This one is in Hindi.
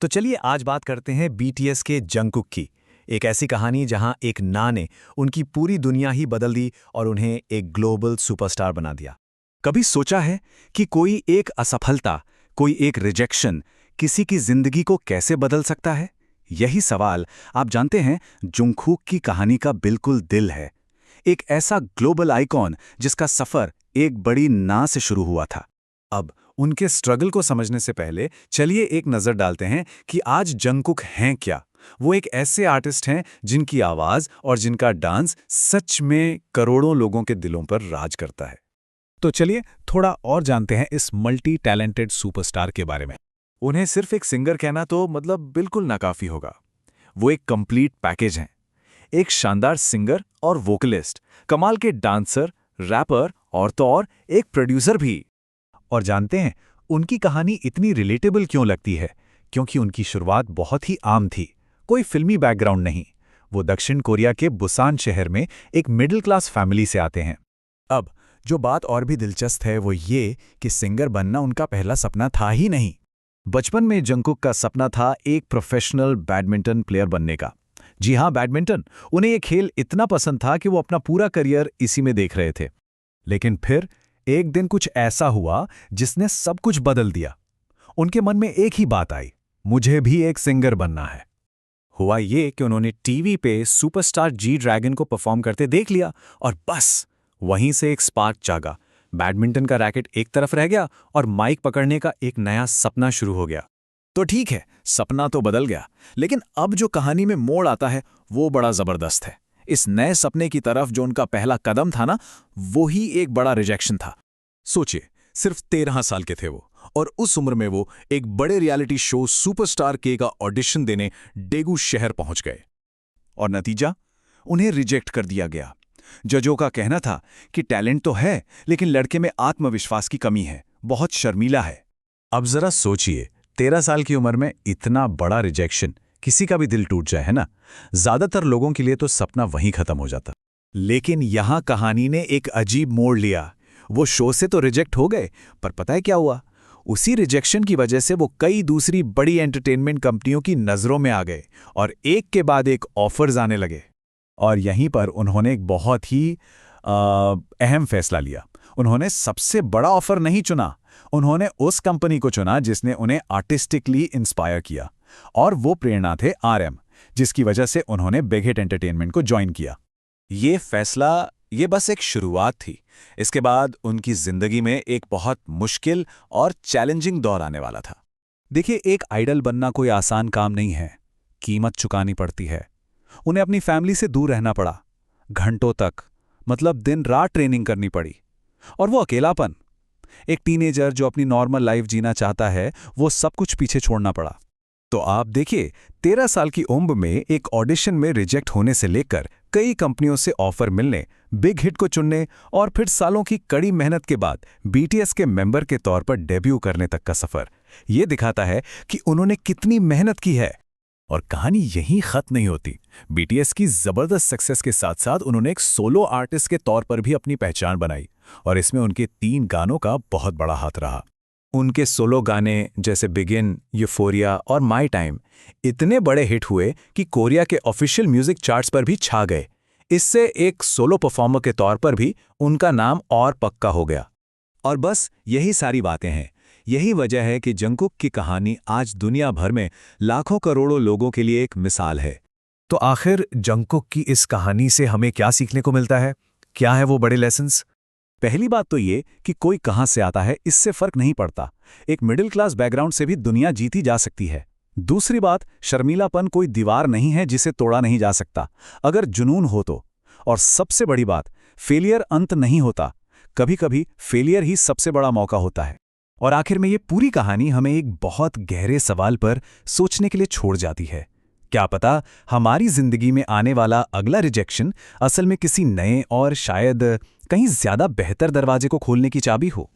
तो चलिए आज बात करते हैं बीटीएस के जंगकुक की। एक ऐसी कहानी जहां एक ना ने उनकी पूरी दुनिया ही बदल दी और उन्हें एक ग्लोबल सुपरस्टार बना दिया। कभी सोचा है कि कोई एक असफलता, कोई एक रिजेक्शन किसी की जिंदगी को कैसे बदल सकता है? यही सवाल आप जानते हैं जंगकुक की कहानी का बिल्कुल दिल है। एक ऐसा ग्लोबल आइकॉन जिसका सफर एक बड़ी ना से शुरू हुआ था। अब उनके स्ट्रगल को समझने से पहले चलिए एक नज़र डालते हैं कि आज जंगकुक हैं क्या। वो एक ऐसे आर्टिस्ट हैं जिनकी आवाज़ और जिनका डांस सच में करोड़ों लोगों के दिलों पर राज करता है। तो चलिए थोड़ा और जानते हैं इस मल्टी टैलेंटेड सुपरस्टार के बारे में। उन्हें सिर्फ एक सिंगर कहना तो मतलब बिल्कुल नाकाफी होगा। वो एक कंप्लीट पैकेज हैं। एक शानदार सिंगर और वोकलिस्ट, कमाल के डांसर, रैपर और तो और एक प्रोड्यूसर भी। और जानते हैं उनकी कहानी इतनी रिलेटेबल क्यों लगती है? क्योंकि उनकी शुरुआत बहुत ही आम थी। कोई फिल्मी बैकग्राउंड नहीं। वो दक्षिण कोरिया के बुसान शहर में एक मिडिल क्लास फैमिली से आते हैं। अब जो बात और भी दिलचस्प है वो ये कि सिंगर बनना उनका पहला सपना था ही नहीं। बचपन में जंगकुक का सपना था एक प्रोफेशनल बैडमिंटन प्लेयर बनने का। जी हाँ, बैडमिंटन। उन्हें ये खेल इतना पसंद था कि वो अपना पूरा करियर इसी में देख रहे थे। लेकिन फिर एक दिन कुछ ऐसा हुआ जिसने सब कुछ बदल दिया। उनके मन में एक ही बात आई, मुझे भी एक सिंगर बनना है। हुआ ये कि उन्होंने टीवी पे सुपरस्टार जी ड्रैगन को परफॉर्म करते देख लिया और बस वहीं से एक स्पार्क जागा। बैडमिंटन का रैकेट एक तरफ रह गया और माइक पकड़ने का एक नया सपना शुरू हो गया। तो ठीक है, सपना तो बदल गया, लेकिन अब जो कहानी में मोड़ आता है वो बड़ा जबरदस्त है। इस नए सपने की तरफ जो उनका पहला कदम था ना, वो ही एक बड़ा रिजेक्शन था। सोचिए, सिर्फ 13 साल के थे वो, और उस उम्र में वो एक बड़े रियलिटी शो सुपरस्टार के का ऑडिशन देने डेगू शहर पहुंच गए। और नतीजा, उन्हें रिजेक्ट कर दिया गया। जजों का कहना था कि टैलेंट तो है, लेकिन लड़के में आत्मविश्वास की कमी है, बहुत शर्मीला है। अब जरा सोचिए, 13 साल की उम्र में इतना बड़ा रिजेक्शन, किसी का भी दिल टूट जाए, है ना? ज्यादातर लोगों के लिए तो सपना वहीं खत्म हो जाता। लेकिन यहां कहानी ने एक अजीब मोड़ लिया। वो शो से तो रिजेक्ट हो गए, पर पता है क्या हुआ? उसी रिजेक्शन की वजह से वो कई दूसरी बड़ी एंटरटेनमेंट कंपनियों की नजरों में आ गए और एक के बाद एक ऑफर्स आने लगे। और यहीं पर उन्होंने एक बहुत ही अहम फैसला लिया। उन्होंने सबसे बड़ा ऑफर नहीं चुना, उन्होंने उस कंपनी को चुना जिसने उन्हें आर्टिस्टिकली इंस्पायर किया, और वो प्रेरणा थे आरएम, जिसकी वजह से उन्होंने बिग हिट एंटरटेनमेंट को ज्वाइन किया। ये फैसला, ये बस एक शुरुआत थी। इसके बाद उनकी जिंदगी में एक बहुत मुश्किल और चैलेंजिंग दौर आने वाला था। देखिए, एक आइडल बनना कोई आसान काम नहीं है। कीमत चुकानी पड़ती है। उन्हें अपनी फैमिली से दूर रहना पड़ा, घंटों तक, मतलब दिन रात ट्रेनिंग करनी पड़ी। और वो अकेलापन, एक टीनेजर जो अपनी नॉर्मल लाइफ जीना चाहता है, वो सब कुछ पीछे छोड़ना पड़ा। तो आप देखिए, 13 साल की उम्र में एक ऑडिशन में रिजेक्ट होने से लेकर कई कंपनियों से ऑफर मिलने, बिग हिट को चुनने और फिर सालों की कड़ी मेहनत के बाद बीटीएस के मेंबर के तौर पर डेब्यू करने तक का सफर, ये दिखाता है कि उन्होंने कितनी मेहनत की है। और कहानी यहीं खत्म नहीं होती। बीटीएस की जबरदस्त सक्सेस के साथ साथ उन्होंने एक सोलो आर्टिस्ट के तौर पर भी अपनी पहचान बनाई, और इसमें उनके 3 गानों का बहुत बड़ा हाथ रहा। उनके सोलो गाने जैसे बिगिन, यूफोरिया और माई टाइम इतने बड़े हिट हुए कि कोरिया के ऑफिशियल म्यूजिक चार्ट्स पर भी छा गए। इससे एक सोलो परफॉर्मर के तौर पर भी उनका नाम और पक्का हो गया। और बस यही सारी बातें हैं। यही वजह है कि जंगकुक की कहानी आज दुनिया भर में लाखों करोड़ों लोगों के लिए एक मिसाल है। तो आखिर जंगकुक की इस कहानी से हमें क्या सीखने को मिलता है? क्या है वो बड़े लेसन्स? पहली बात तो ये कि कोई कहां से आता है इससे फर्क नहीं पड़ता। एक मिडिल क्लास बैकग्राउंड से भी दुनिया जीती जा सकती है। दूसरी बात, शर्मीलापन कोई दीवार नहीं है जिसे तोड़ा नहीं जा सकता, अगर जुनून हो तो। और सबसे बड़ी बात, फेलियर अंत नहीं होता, कभी कभी फेलियर ही सबसे बड़ा मौका होता है। और आखिर में ये पूरी कहानी हमें एक बहुत गहरे सवाल पर सोचने के लिए छोड़ जाती है। क्या पता हमारी जिंदगी में आने वाला अगला रिजेक्शन असल में किसी नए और शायद कहीं ज्यादा बेहतर दरवाजे को खोलने की चाबी हो।